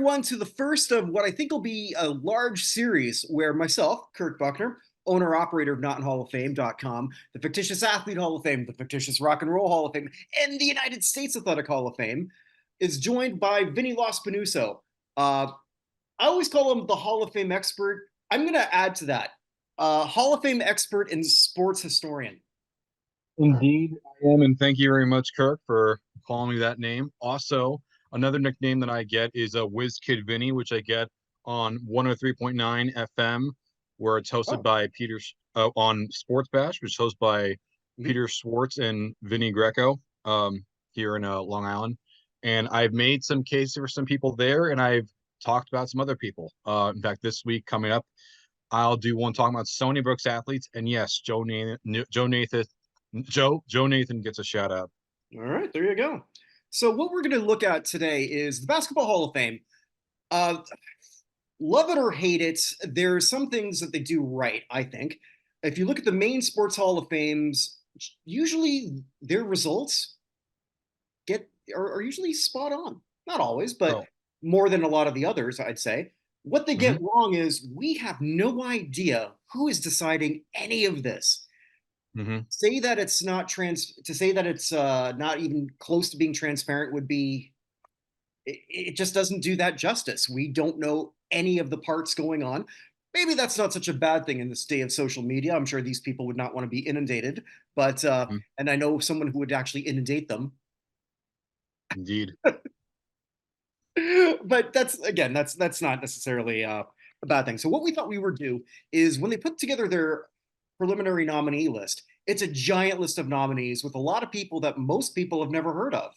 everyone, to the first of what I think will be a large series where myself, Kirk Buchner, owner operator of NotInHallOfFame.com, the Fictitious Athlete Hall of Fame, the Fictitious Rock and Roll Hall of Fame, and the United States Athletic Hall of Fame, is joined by Vinny Lospinuso. I always call him the Hall of Fame expert. I'm going to add to that, Hall of Fame expert and sports historian. Indeed, I am, and thank you very much, Kirk, for calling me that name. Also, another nickname that I get is a Whiz Kid Vinny, which I get on 103.9 FM, where it's hosted by Peter on Sports Bash, which is hosted by Peter Schwartz and Vinny Greco here in Long Island. And I've made some cases for some people there, and I've talked about some other people. In fact, this week coming up, I'll do one talking about Stony Brook's athletes. And yes, Joe Nathan gets a shout out. All right, there you go. So what we're going to look at today is the Basketball Hall of Fame. Love it or hate it, there are some things that they do right, I think. If you look at the main sports Hall of Fames, usually their results are usually spot on. Not always, but more than a lot of the others, I'd say. What they get wrong is we have no idea who is deciding any of this. Say that it's not to say that it's not even close to being transparent would be, it just doesn't do that justice. We don't know any of the parts going on. Maybe that's not such a bad thing in this day of social media. I'm sure these people would not want to be inundated, but and I know someone who would actually inundate them. Indeed. But that's not necessarily a bad thing. So what we thought we would do is when they put together their preliminary nominee list, it's a giant list of nominees with a lot of people that most people have never heard of.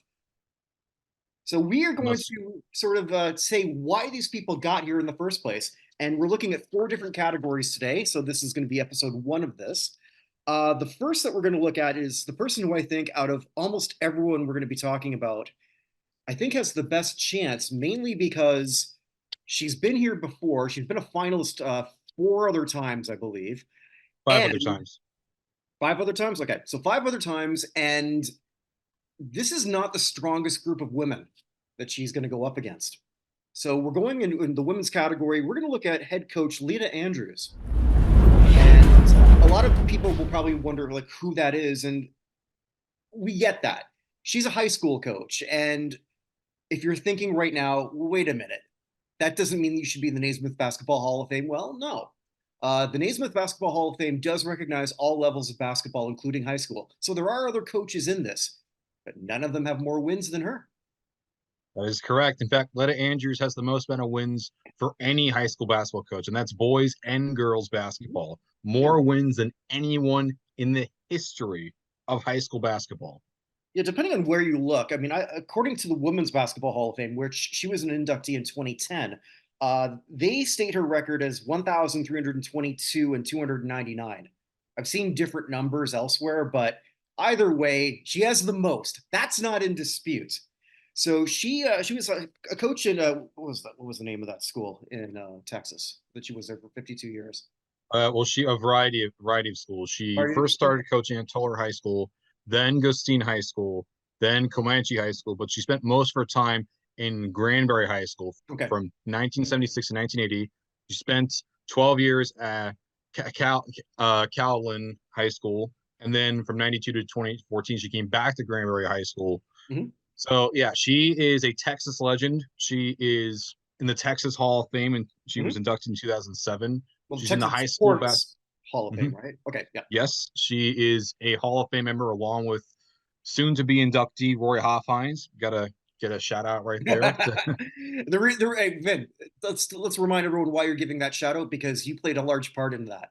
So we are going to sort of say why these people got here in the first place. And we're looking at 4 different categories today. So this is going to be episode 1 of this. The first that we're going to look at is the person who I think out of almost everyone we're going to be talking about, I think has the best chance, mainly because she's been here before. She's been a finalist 4 other times, I believe. 5 other times. 5 other times? Okay, so 5 other times, and this is not the strongest group of women that she's going to go up against. So we're going in the women's category. We're going to look at head coach Leta Andrews. And a lot of people will probably wonder like who that is, and we get that. She's a high school coach, and if you're thinking right now, wait a minute, that doesn't mean you should be in the Naismith Basketball Hall of Fame. Well, no. The Naismith Basketball Hall of Fame does recognize all levels of basketball, including high school. So there are other coaches in this, but none of them have more wins than her. That is correct. In fact, Leta Andrews has the most amount of wins for any high school basketball coach, and that's boys and girls basketball. More wins than anyone in the history of high school basketball. Yeah, depending on where you look. I mean, according to the Women's Basketball Hall of Fame, which she was an inductee in 2010, they state her record as 1,322 and 299. I've seen different numbers elsewhere, but either way, she has the most. That's not in dispute. So she was a coach in what was the name of that school in Texas that she was there for 52 years? Well, a variety of schools. She first started coaching at Toller High School, then Gustine High School, then Comanche High School, but she spent most of her time in Granbury High School from 1976 to 1980. She spent 12 years at Cowlin High School, and then from 92 to 2014, she came back to Granbury High School. So, yeah, she is a Texas legend. She is in the Texas Hall of Fame, and she was inducted in 2007. Well, she's Texas in the high school Hall of Fame, right? Okay, yeah. Yes, she is a Hall of Fame member along with soon-to-be inductee Roy Hoffhines. Got to get a shout-out right there. Hey, Vin, let's remind everyone why you're giving that shout-out, because you played a large part in that.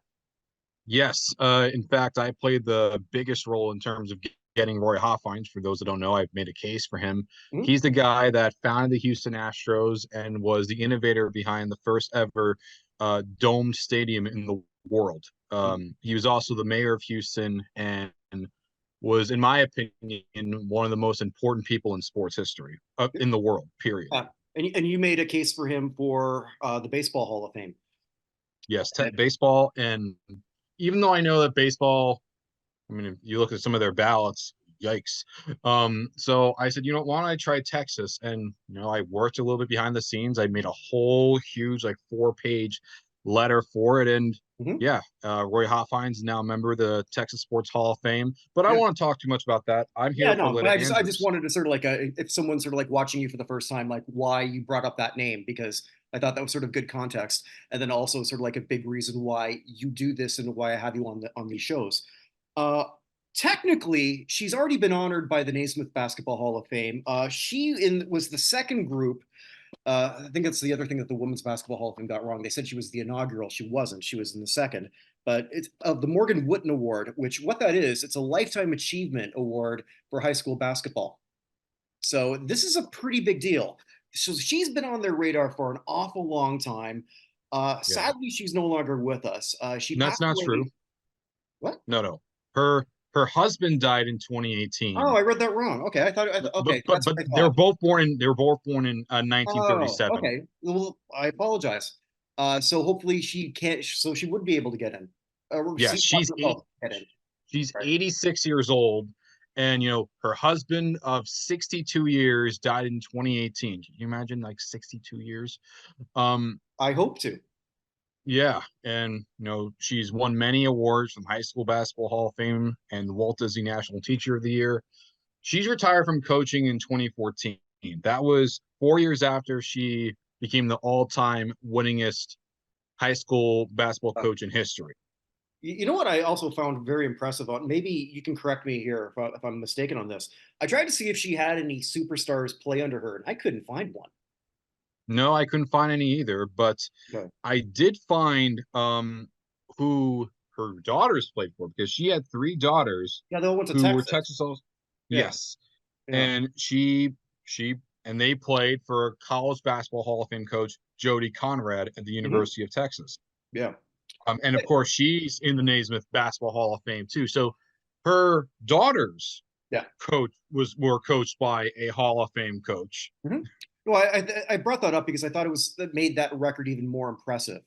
Yes. In fact, I played the biggest role in terms of getting Roy Hoffhines. For those that don't know, I've made a case for him. He's the guy that founded the Houston Astros and was the innovator behind the first ever domed stadium in the world. He was also the mayor of Houston and was, in my opinion, one of the most important people in sports history in the world, period. And you made a case for him for the Baseball Hall of Fame. Yes, baseball. And even though I know that baseball, I mean, if you look at some of their ballots, yikes. So I said, why don't I try Texas? And I worked a little bit behind the scenes. I made a whole huge, like 4-page letter for it. And Mhm. yeah, Roy Hoffines is now a member of the Texas Sports Hall of Fame. But I don't Yeah. want to talk too much about that. I'm Yeah, here for no, but Leta I just Andrews. wanted to sort of like if someone's sort of like watching you for the first time, like why you brought up that name, because I thought that was sort of good context, and then also sort of like a big reason why you do this and why I have you on these shows. Uh, Technically, she's already been honored by the Naismith Basketball Hall of Fame. Was the second group. I think that's the other thing that the Women's Basketball Hall of Fame got wrong. They said she was the inaugural. She wasn't. She was in the second. But it's of the Morgan Wooten Award, which what that is, it's a lifetime achievement award for high school basketball. So this is a pretty big deal. So she's been on their radar for an awful long time. Yeah. Sadly, she's no longer with us. She That's passed not true. away. What? No, no. Her husband died in Oh, 2018. I read that wrong. Okay, But okay, but that's but what I they were thought. both born in 1937. Okay. Well, I apologize. So hopefully she can't. So she would be able to get in. Or Yes, see, well, get in. she's Right. 86 years old, and her husband of 62 years died in 2018. Can you imagine, like, 62 years? Um, I hope to. yeah, and she's won many awards from High School Basketball Hall of Fame and the Walt Disney National Teacher of the Year. She's retired from coaching in 2014. That was 4 years after she became the all-time winningest high school basketball Uh, coach in history. you know what I also found very impressive on, maybe you can correct me here if I'm mistaken on this. I tried to see if she had any superstars play under her, and I couldn't find one. No, I couldn't find any either, but Okay. I did find who her daughters played for, because she had three daughters Yeah, they all went to who were Texas. Texas all. Yeah, Yes. yeah. And she and they played for college basketball Hall of Fame coach Jody Conrad at the Hmm. University of Texas. Yeah. And of course she's in the Naismith Basketball Hall of Fame too. So her daughters Yeah. were coached by a Hall of Fame coach. Hmm. Well, I brought that up because I thought that made that record even more impressive.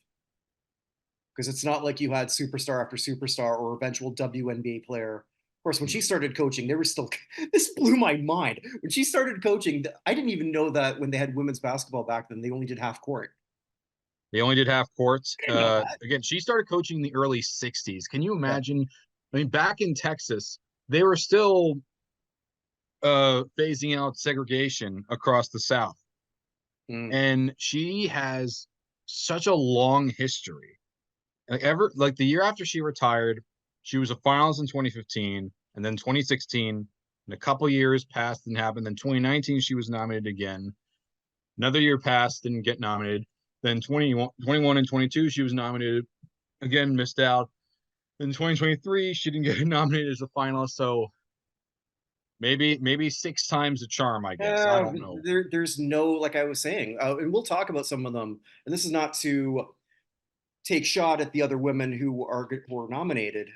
Because it's not like you had superstar after superstar or eventual WNBA player. Of course, when she started coaching, they were still. This blew my mind. When she started coaching, I didn't even know that when they had women's basketball back then, they only did half court. They only did half courts. I didn't know that. Again, she started coaching in the early 60s. Can you Yeah. imagine? I mean, back in Texas, they were still phasing out segregation across the South. Mm. And she has such a long history. Like the year after she retired, she was a finalist in 2015, and then 2016, and a couple years passed, didn't happen. Then 2019, she was nominated again. Another year passed, didn't get nominated. Then 21 and 22, she was nominated again, missed out. In 2023, she didn't get nominated as a finalist. So maybe six times the charm, I guess. I don't know. There's no, like I was saying, and we'll talk about some of them. And this is not to take shot at the other women who are nominated.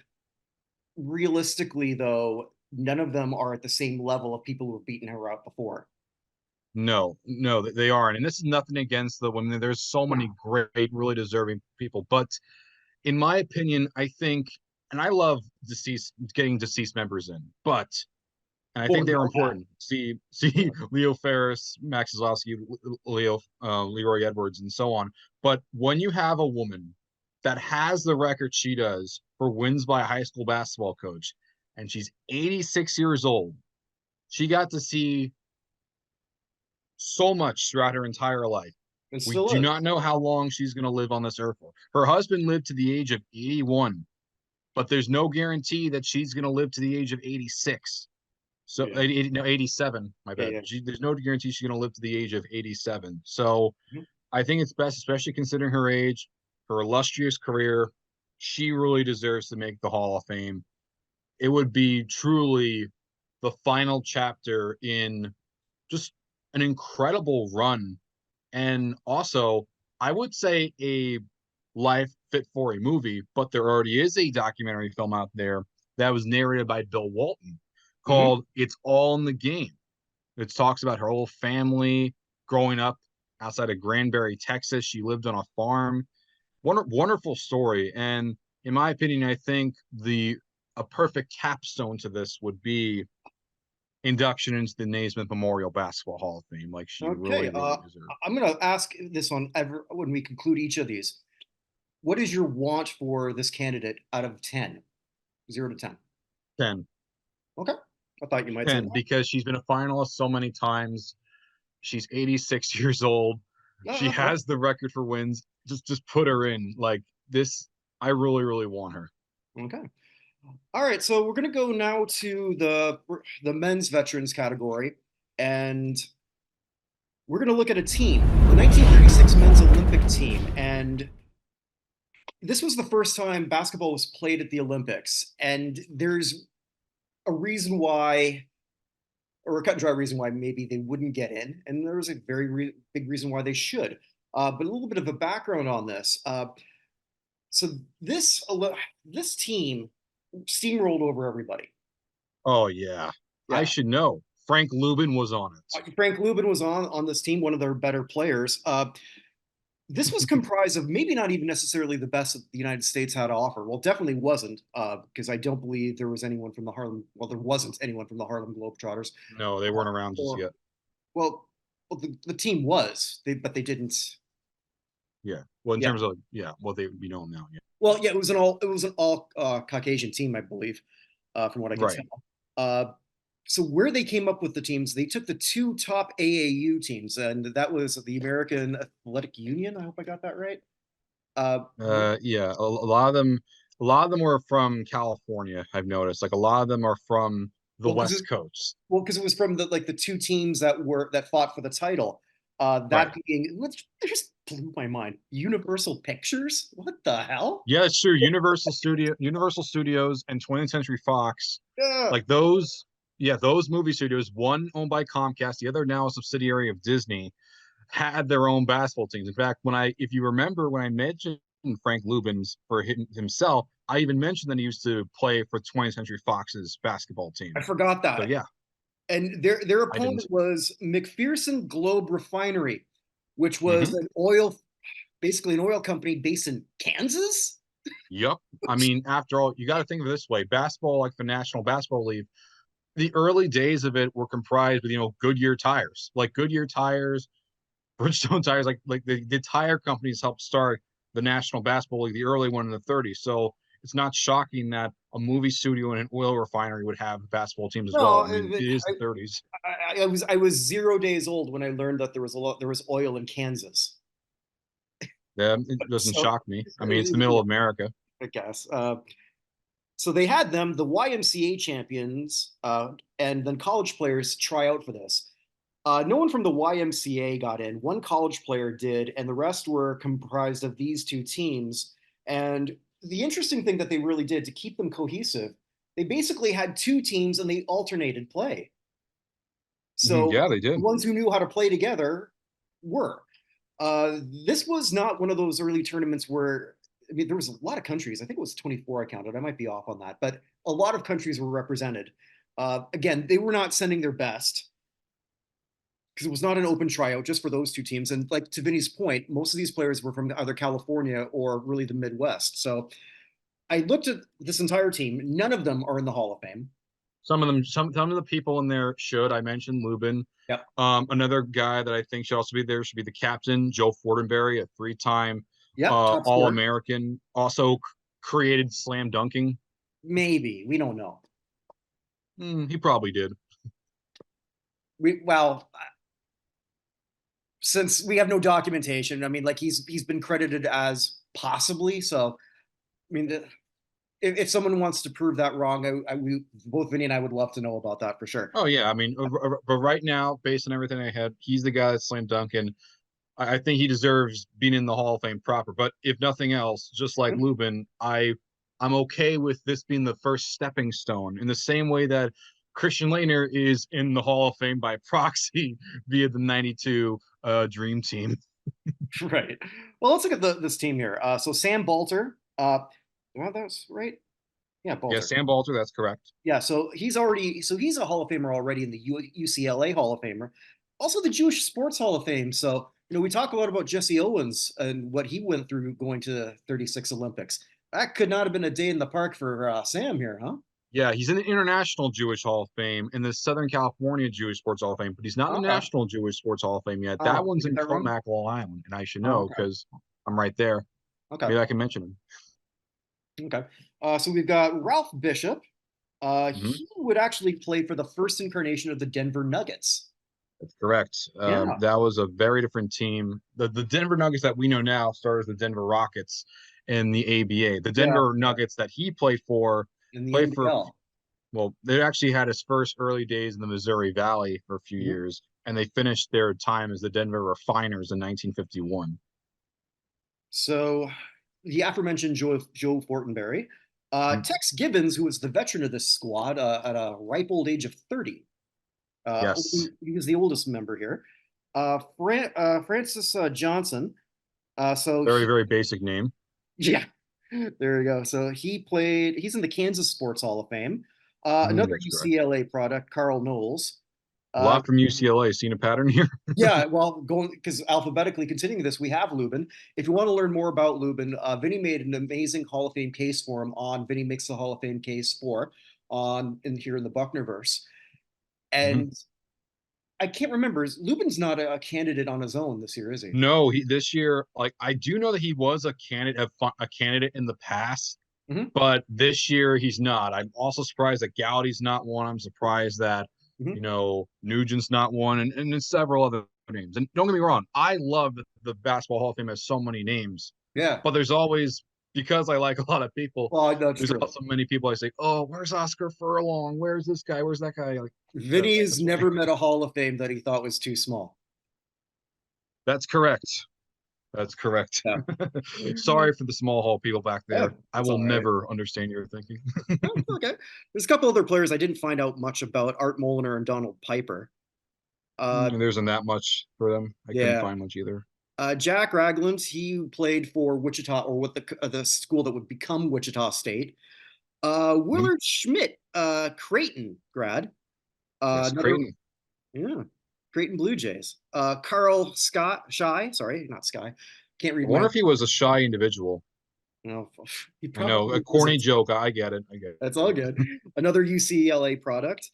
Realistically, though, none of them are at the same level of people who have beaten her out before. No, no, they aren't. And this is nothing against the women. There's so No. many great, really deserving people. But in my opinion, I think, and I love getting deceased members in, but and I Well, think they're no, that. important. See Leo Ferris, Max Zalowski, Leroy Edwards, and so on. But when you have a woman that has the record she does for wins by a high school basketball coach, and she's 86 years old, she got to see so much throughout her entire life. It We still do is. not know how long she's going to live on this earth for. Her husband lived to the age of 81, but there's no guarantee that she's going to live to the age of 86. So Yeah. 80, no, 87, my Yeah, bad. yeah. There's no guarantee she's going to live to the age of 87. So Mhm. I think it's best, especially considering her age, her illustrious career. She really deserves to make the Hall of Fame. It would be truly the final chapter in just an incredible run. And also, I would say a life fit for a movie, but there already is a documentary film out there that was narrated by Bill Walton Mhm. called It's All in the Game. It talks about her whole family growing up outside of Granbury, Texas. She lived on a farm. Wonderful story. And in my opinion, I think the a perfect capstone to this would be induction into the Naismith Memorial Basketball Hall of Fame, like she Okay, really deserves. I'm gonna ask this on when we conclude each of these. What is your want for this candidate out of 10? 0 to 10. 10. Okay. I thought you might say 10, that. because she's been a finalist so many times. She's 86 years old. She Okay. has the record for wins. Just put her in. Like this, I really want her. Okay. All right. So we're gonna go now to the men's veterans category, and we're gonna look at a team, the 1936 men's Olympic team, and this was the first time basketball was played at the Olympics, and there's a reason why, or a cut and dry reason why maybe they wouldn't get in, and there was a big reason why they should. But a little bit of a background on this. So this team steamrolled over everybody. Oh yeah, I Yeah, should know. Frank Lubin was on it. Frank Lubin was on this team, one of their better players. This was comprised of maybe not even necessarily the best that the United States had to offer. Well, definitely wasn't, because I don't believe there was anyone from the Harlem. Well, there wasn't anyone from the Harlem Globetrotters. No, they weren't around just Or yet. well, the team was, but they didn't. Yeah. Well, in Yeah. terms of well, they would be known now. Yeah. Well, yeah, it was an all Caucasian team, I believe, from what I can Right. tell. Uh, so where they came up with the teams, they took the two top AAU teams, and that was the American Athletic Union. I hope I got that right. Uh, Yeah. A lot of them were from California. I've noticed. Like a lot of them are from the well, West Coast. because it was from the two teams that fought for the title. Right. That being, which just blew my mind. Universal Pictures. What the hell? Yeah, it's true. Universal Studios, and 20th Century Fox, Yeah. like those, yeah, those movie studios, one owned by Comcast, the other now a subsidiary of Disney, had their own basketball teams. In fact, if you remember, when I mentioned Frank Lubin's for himself, I even mentioned that he used to play for 20th Century Fox's basketball I team. forgot So that. yeah, And their I didn't. opponent was McPherson Globe Refinery, which was Mm-hmm. basically an oil company based in Kansas. Yep. I mean, after all, you got to think of it this way: basketball, like the National Basketball League, the early days of it were comprised with Goodyear tires, like Goodyear tires, Bridgestone tires, like the tire companies helped start the National Basketball League, the early one in the 30s. So it's not shocking that a movie studio and an oil refinery would have basketball teams as No, well. I mean, it is the 30s. I was 0 days old when I learned that there was oil in Kansas. Yeah, it doesn't So shock me. I mean, it's the middle yeah, of America. I guess. So they had them, the YMCA champions, and then college players try out for this. No one from the YMCA got in. One college player did, and the rest were comprised of these two teams. And the interesting thing that they really did to keep them cohesive, they basically had two teams and they alternated play. Mhm. So Yeah, they the did. ones who knew how to play together were. This was not one of those early tournaments where, I mean, there was a lot of countries. I think it was 24 I counted. I might be off on that, but a lot of countries were represented. Again, they were not sending their best because it was not an open tryout just for those two teams. And like to Vinny's point, most of these players were from either California or really the Midwest. So I looked at this entire team. None of them are in the Hall of Fame. Some of them, some of the people in there should. I mentioned Lubin. Yep. Another guy that I think should also be there should be the captain, Joe Fortenberry, a three-time Yep. Top scorer. All-American. Also created slam dunking. Maybe. We don't know. He probably did. Well, since we have no documentation, I mean, like he's been credited as possibly. So, I mean, if someone wants to prove that wrong, both Vinny and I would love to know about that for sure. Oh yeah, I mean, but right now, based on everything I had, he's the guy that slam dunking. I think he deserves being in the Hall of Fame proper. But if nothing else, just like Lubin, I'm okay with this being the first stepping stone in the same way that Christian Laettner is in the Hall of Fame by proxy via the '92 Dream Team. Right. Well, let's look at this team here. So Sam Balter. Well, that's right. Yeah, Yeah, Balter. Sam Balter, that's correct. Yeah, so he's a Hall of Famer already in the UCLA Hall of Famer, also the Jewish Sports Hall of Fame. So we talk a lot about Jesse Owens and what he went through going to the 36 Olympics. That could not have been a day in the park for Sam here, huh? Yeah, he's in the International Jewish Hall of Fame and the Southern California Jewish Sports Hall of Fame, but he's not in the Okay. National Jewish Sports Hall of Fame yet. That Oh, one's you get in that wrong? Comac, Long Island, and I should Oh, know okay. because I'm right there. Okay. Maybe I can mention him. Okay. So we've got Ralph Bishop. Mhm. He would actually play for the first incarnation of the Denver Nuggets. That's correct. Yeah. That was a very different team. The Denver Nuggets that we know now started as the Denver Rockets in the ABA. The Yeah. Denver Nuggets that he In the played for, NBL. well, they actually had his first early days in the Missouri Valley for a few Mhm. years, and they finished their time as the Denver Refiners in 1951. So the aforementioned Joe Fortenberry. Mhm. Tex Gibbons, who was the veteran of this squad at a ripe old age of 30. Yes, He was the oldest member here. Francis Johnson. So very, he, very basic name. yeah, there you go. So he's in the Kansas Sports Hall of Fame. Another That's correct. UCLA product, Carl Knowles. A Uh, lot from UCLA. Seen a pattern here? yeah, well, going because alphabetically continuing this, we have Lubin. If you want to learn more about Lubin, Vinny made an amazing Hall of Fame case for him on Vinny Makes the Hall of Fame case for on in here in the Buchnerverse. Mhm. And I can't remember. Lubin's not a candidate on his own this year, is he? No, he this year, like I do know that he was a candidate in the past, Hmm. but this year he's not. I'm also surprised that Gaudi's not one. I'm surprised that, Hmm. Nugent's not one, and there's several other names. And don't get me wrong, I love that the Basketball Hall of Fame has so many names, Yeah. but there's always, because I like a lot of people, Well, that's there's true. also many people I say, oh, where's Oscar Furlong? Where's this guy? Where's that guy? Like Vinny's that's why. never met a Hall of Fame that he thought was too small. That's correct. That's correct. Yeah. Sorry for the small hall people back Yeah, there. I that's will all right. never understand your thinking. Oh, okay. There's a couple other players I didn't find out much about, Art Moliner and Donald Piper. Uh, There isn't that much for them. I couldn't yeah. find much either. Jack Ragland, he played for Wichita, or what the school that would become Wichita State. Mhm. Willard Schmidt, Creighton grad. Yes, Another, Creighton. yeah, Creighton Blue Jays. Carl Scott Shy, sorry, not Sky. Can't I read my. wonder if he was a shy individual. No, he I know, a probably corny wasn't. joke. I get it. I get That's all good. it. Another UCLA product.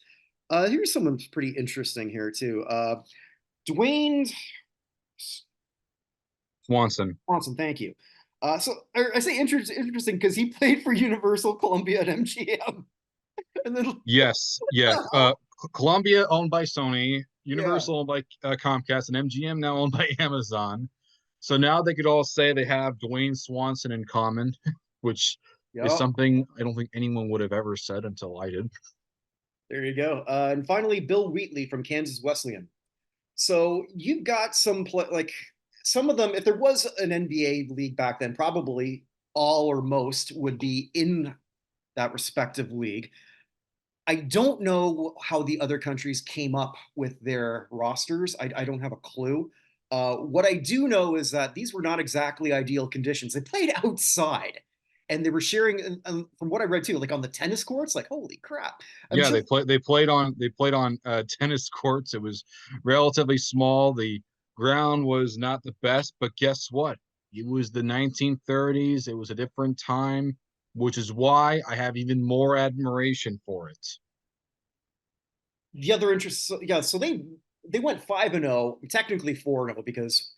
Here's someone pretty interesting here too. Dwayne Swanson. Swanson, thank you. I say interesting because he played for Universal Columbia at MGM, and then Yes, what yeah. the hell? Columbia owned by Sony, Yeah, Universal owned by Comcast, and MGM now owned by Amazon. So now they could all say they have Dwayne Swanson in common, which is yep. something I don't think anyone would have ever said until I did. There you go. And finally, Bill Wheatley from Kansas Wesleyan. So you've got like some of them. If there was an NBA league back then, probably all or most would be in that respective league. I don't know how the other countries came up with their rosters. I don't have a clue. What I do know is that these were not exactly ideal conditions. They played outside, and they were sharing, from what I read too, like on the tennis courts. Like, holy crap! I'm Yeah, sure. they played on tennis courts. It was relatively small. The ground was not the best, but guess what? It was the 1930s. It was a different time, which is why I have even more admiration for it. The other interest, yeah. So they went 5-0, technically 4-0 because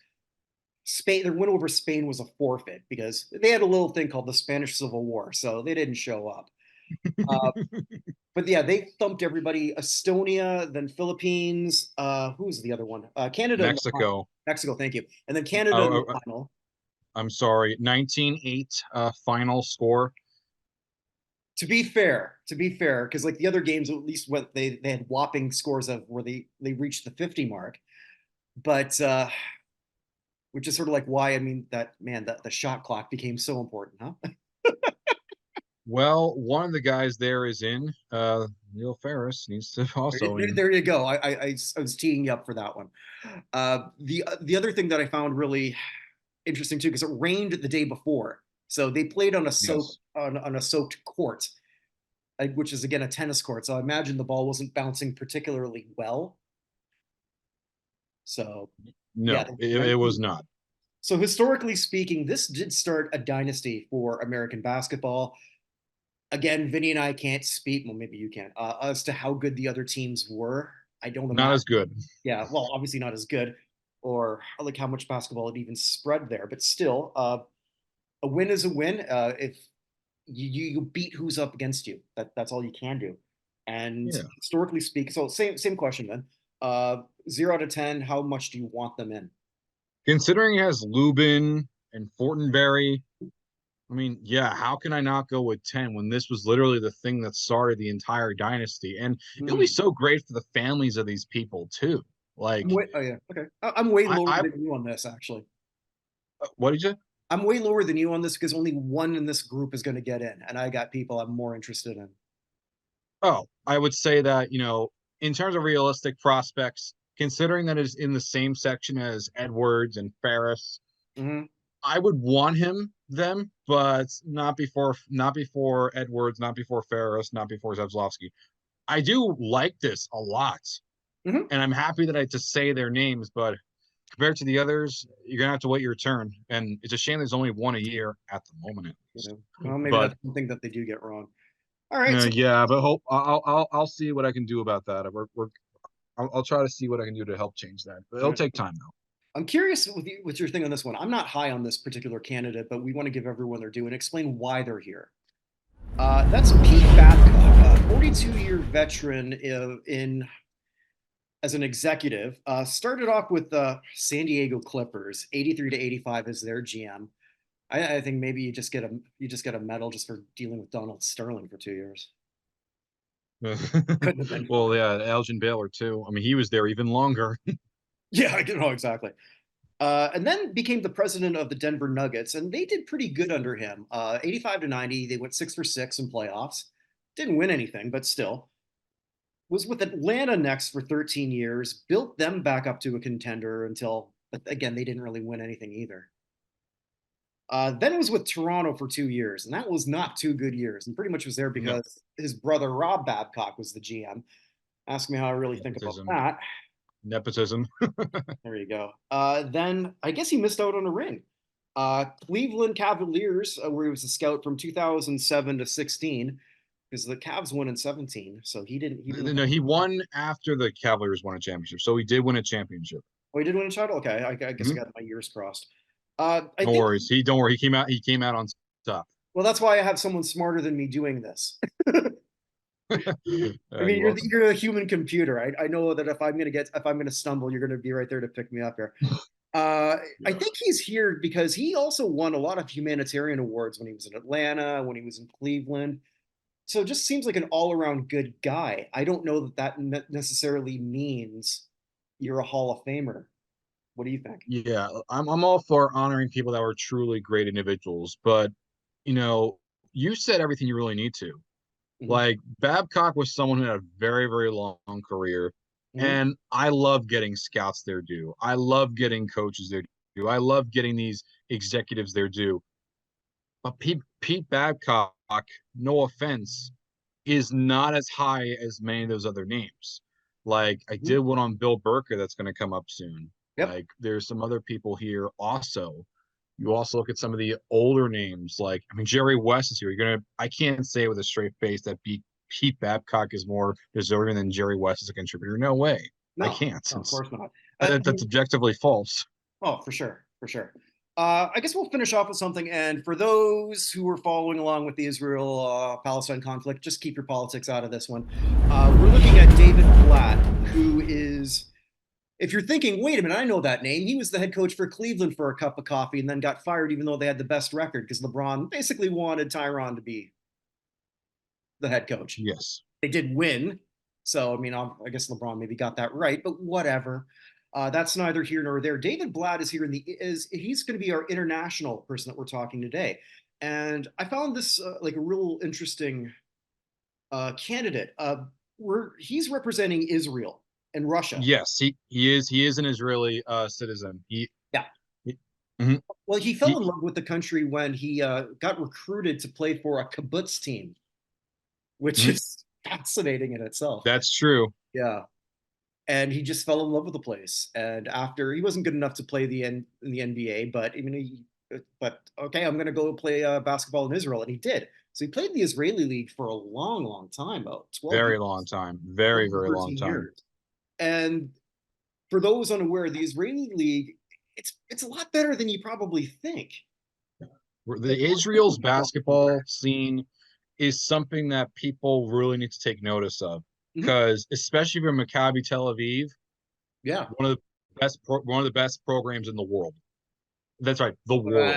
Spain, their win over Spain was a forfeit because they had a little thing called the Spanish Civil War, so they didn't show up. Uh, but yeah, they thumped everybody. Estonia, then Philippines. Who's the other one? Canada in the final. Mexico. Mexico, thank you. And then I, Canada in the I, final. I'm sorry, 19-8 final score. To be fair, because like the other games at least went they had whopping scores of where they reached the 50 mark. But which is sort of like why I mean that man that the shot clock became so important, huh? Well, one of the guys there is in. Neil Ferris needs to also in. There you go. I was teeing you up for that one. The other thing that I found really interesting too, because it rained the day before, so they played on a Yes. soaked court, which is again a tennis court. So I imagine the ball wasn't bouncing particularly well. So yeah, No, it was 19. not. So historically speaking, this did start a dynasty for American basketball. Again, Vinny and I can't speak. Well, maybe you can, as to how good the other teams were. I don't Not as imagine. good. Yeah, well, obviously not as good, or like how much basketball it even spread there. But still, a win is a win. If you beat who's up against you, that's all you can do. And Yeah. historically speaking, so same question then. 0 out of 10, how much do you want them in? Considering he has Lubin and Fortenberry, I mean, yeah, how can I not go with 10 when this was literally the thing that started the entire dynasty? And it'll be Hmm. so great for the families of these people too. Like, Oh yeah, okay. I'm way lower I than you on this, actually. what did you? I'm way lower than you on this because only one in this group is going to get in, and I got people I'm more interested in. Oh, I would say that, in terms of realistic prospects, considering that it's in the same section as Edwards and Ferris, Hmm. I would want but not before Edwards, not before Ferris, not before Zevslovsky. I do like this a lot, Hmm. and I'm happy that I just say their names, but compared to the others, you're gonna have to wait your turn. And it's a shame there's only one a year at the moment, at least. Well, maybe But that's something that they do get wrong. All right, so yeah, but hope I'll see what I can do about that. I'll try to see what I can do to help change that. But it'll take time though. I'm curious with your thing on this one. I'm not high on this particular candidate, but we want to give everyone their due and explain why they're here. That's Pete Babcock, a 42-year veteran in as an executive. Started off with the San Diego Clippers, 83 to 85 as their GM. I think maybe you just get a medal just for dealing with Donald Sterling for 2 years. Couldn't have been Well, fun. yeah, Elgin Baylor too. I mean, he was there even longer. Yeah, I don't know exactly. And then became the president of the Denver Nuggets, and they did pretty good under him. 85 to 90, they went 6 for 6 in playoffs. Didn't win anything, but still. Was with Atlanta next for 13 years, built them back up to a contender until, but again, they didn't really win anything either. Then was with Toronto for 2 years, and that was not 2 good years. And pretty much was there No, because his brother Rob Babcock was the GM. Ask me how I really think about nepotism, that. nepotism. There you go. Then I guess he missed out on a ring. Cleveland Cavaliers, where he was a scout from 2007 to 16, because the Cavs won in 17, so he didn't. He didn't. No, he won after the Cavaliers won a championship, so he did win a championship. Oh, he did win a title. Okay, I guess I Mhm. got my years crossed. I No think. worries. He don't worry. He came out on top. Well, that's why I have someone smarter than me doing this. I mean, You're welcome. you're a human computer. I know that if I'm gonna stumble, you're gonna be right there to pick me up here. I Yeah. think he's here because he also won a lot of humanitarian awards when he was in Atlanta, when he was in Cleveland. So it just seems like an all-around good guy. I don't know that necessarily means you're a Hall of Famer. What do you think? Yeah, I'm all for honoring people that were truly great individuals, but you know, you said everything you really need to. Hmm. Like Babcock was someone who had a very, very long career, Hmm. and I love getting scouts their due. I love getting coaches their due. I love getting these executives their due. But Pete Babcock, no offense, is not as high as many of those other names. Like I Hmm. did one on Bill Burker that's going to come up soon. Yep. Like there's some other people here also. You also look at some of the older names, like I mean Jerry West is here. I can't say with a straight face that Pete Babcock is more deserving than Jerry West as a contributor. No way. I No, can't. no, of course not. That's objectively false. Oh, for sure, for sure. I guess we'll finish off with something. And for those who are following along with the Israel-Palestine conflict, just keep your politics out of this one. We're looking at David Blatt, who is, if you're thinking, wait a minute, I know that name. He was the head coach for Cleveland for a cup of coffee and then got fired, even though they had the best record because LeBron basically wanted Tyron to be the head coach. Yes. They did win. So, I mean, I guess LeBron maybe got that right, but whatever. That's neither here nor there. David Blatt is here he's going to be our international person that we're talking today. And I found this like a real interesting candidate. He's representing Israel and Russia. Yes, he is an Israeli citizen. Yeah. He, mhm. Well, he fell in he love with the country when he got recruited to play for a kibbutz team, which mhm. is fascinating in itself. That's true. Yeah. And he just fell in love with the place. And after he wasn't good enough to play in the NBA, but I mean, but okay, I'm going to go play basketball in Israel. And he did. So he played in the Israeli league for a long, long time, about 12 Very years, long time. Very, 12 to very long 13 time. years. And for those unaware, the Israeli league, it's a lot better than you probably think. The Israel's basketball scene is something that people really need to take notice of Mhm. because, especially for Maccabi Tel Aviv, Yeah. one of the best programs in the world. That's right, the world.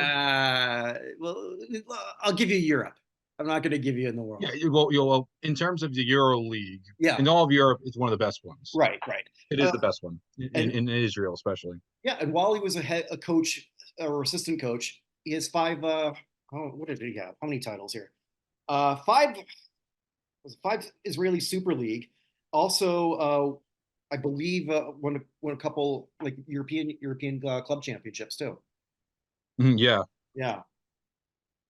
Well, I'll give you Europe. I'm not going to give you in the Yeah, world. well, in terms of the Euro League, Yeah. in all of Europe, it's one of the best ones. Right. Right. It is Uh, the best one and in Israel, especially. yeah, and while he was a coach or assistant coach, he has five. Oh, what did he have? How many titles here? Five. Was it five Israeli Super League. Also, I believe won a couple like European club championships too. Mhm, yeah, Yeah.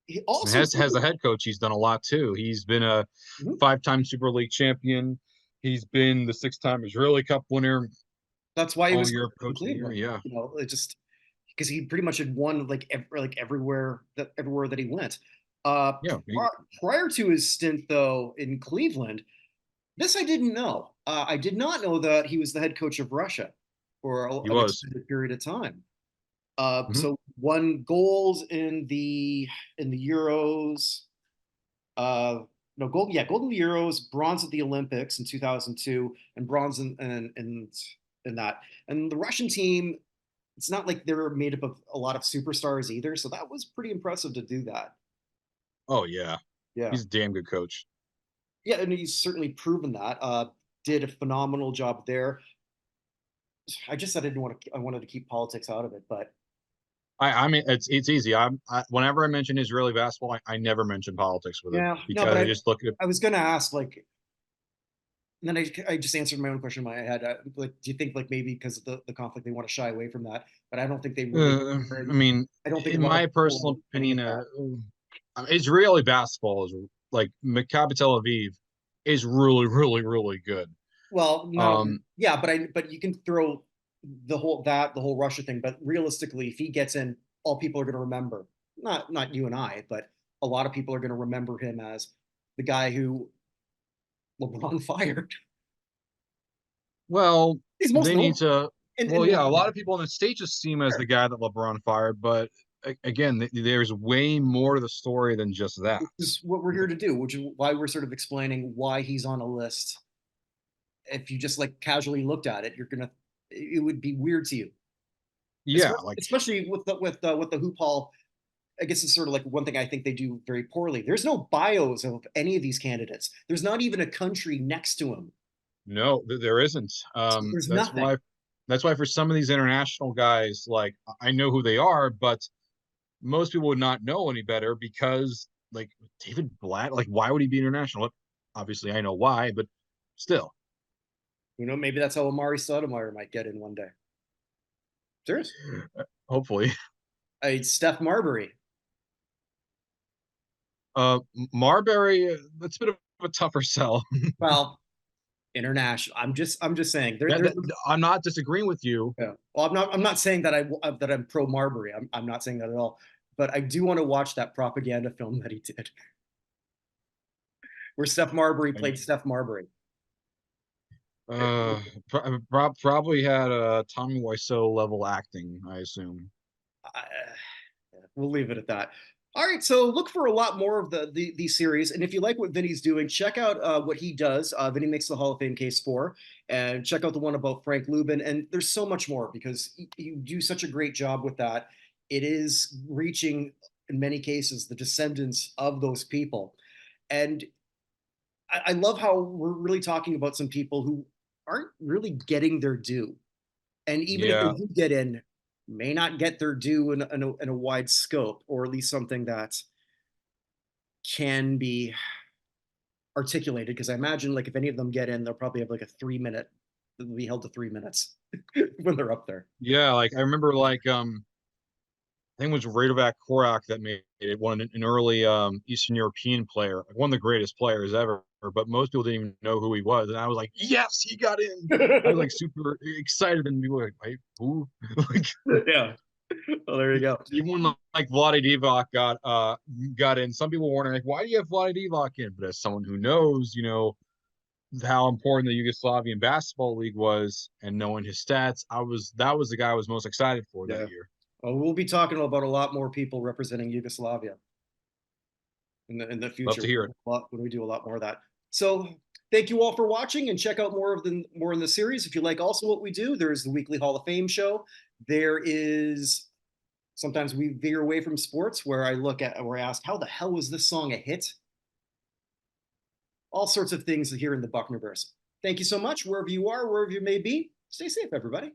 He and also has a head coach. He's done a lot too. He's been a Mhm. five-time Super League champion. He's been the six-time Israeli Cup winner, That's why he all was Europe in coach of the year. Cleveland. Yeah, You know, it just because he pretty much had won like everywhere that he went. Uh, yeah. Prior to his stint though in Cleveland, this I didn't know. I did not know that he was the head coach of Russia for He an was. extended period of time. Mhm. So won goals in the Euros. Uh, no gold, yeah, gold in the Euros, bronze at the Olympics in 2002, and bronze in that. And the Russian team, it's not like they're made up of a lot of superstars either. So that was pretty impressive to do that. Oh yeah, Yeah, he's a damn good coach. yeah, and he's certainly proven that. Did a phenomenal job there. I just said I didn't want to. I wanted to keep politics out of it, but I mean, it's easy. Whenever I mention Israeli basketball, I never mention politics with it yeah, no. because But I just look at. I was gonna ask like, and then I just answered my own question in my head. Like, do you think like maybe because of the conflict they want to shy away from that? But I don't think they really. I mean, I don't think a in lot of my people personal are playing opinion, at that. Israeli basketball is like Maccabi Tel Aviv is really, really, really good. Well, not Um, yeah, but you can throw the whole Russia thing. But realistically, if he gets in, all people are going to remember not you and I, but a lot of people are going to remember him as the guy who LeBron fired. well, He's most they need notable. to. Well, And yeah, a lot of people in the States just see him as the sure, guy that LeBron fired, but again, there's way more to the story than just that. which is what we're here to do, which is why we're sort of explaining why he's on a list. If you just like casually looked at it, it would be weird to you, Yeah, like especially with the hoop hall. I guess it's sort of like one thing I think they do very poorly. There's no bios of any of these candidates. There's not even a country next to them. no, there isn't. There's nothing. That's why for some of these international guys, like I know who they are, but most people would not know any better because like David Blatt, like why would he be international? Obviously, I know why, but still, You know, maybe that's how Amari Stoudemire might get in one day. Serious. hopefully. Steph Marbury. Marbury, that's a bit of a tougher sell. Well, international. I'm just saying there's I'm not disagreeing with you. yeah. Well, I'm not saying that that I'm pro Marbury. I'm not saying that at all. But I do want to watch that propaganda film that he did, where Steph Marbury I played mean, Steph Marbury. uh, probably had a Tommy Wiseau level acting, I assume. I, we'll leave it at that. All right, so look for a lot more of these series, and if you like what Vinny's doing, check out what he does. Vinny makes the Hall of Fame case for, and check out the one about Frank Lubin. And there's so much more because you do such a great job with that. It is reaching, in many cases, the descendants of those people, and I love how we're really talking about some people who aren't really getting their due, and even if they Yeah, do get in, may not get their due in a wide scope, or at least something that can be articulated. Because I imagine, like, if any of them get in, they'll probably have like a 3 minute, they'll be held to 3 minutes when they're up there. yeah. Like I remember, like I think it was Radovac Korak that made it, one an early Eastern European player, like one of the greatest players ever. But most people didn't even know who he was, and I was like, "Yes, he got in!" I was like super excited, and people were like, "Wait, who?" Like, Yeah. Well, there you go. Even when like Vlade Divac got in, some people were wondering like, why do you have Vlade Divac in? But as someone who knows, how important the Yugoslavian basketball league was, and knowing his stats, that was the guy I was most excited for that Yeah. year. Well, we'll be talking about a lot more people representing Yugoslavia in the Love future to hear it. when we do a lot more of that. So thank you all for watching, and check out more in the series. If you like also what we do, there's the weekly Hall of Fame show. There is sometimes we veer away from sports where I ask, how the hell was this song a hit? All sorts of things here in the Buchnerverse. Thank you so much, wherever you are, wherever you may be. Stay safe, everybody.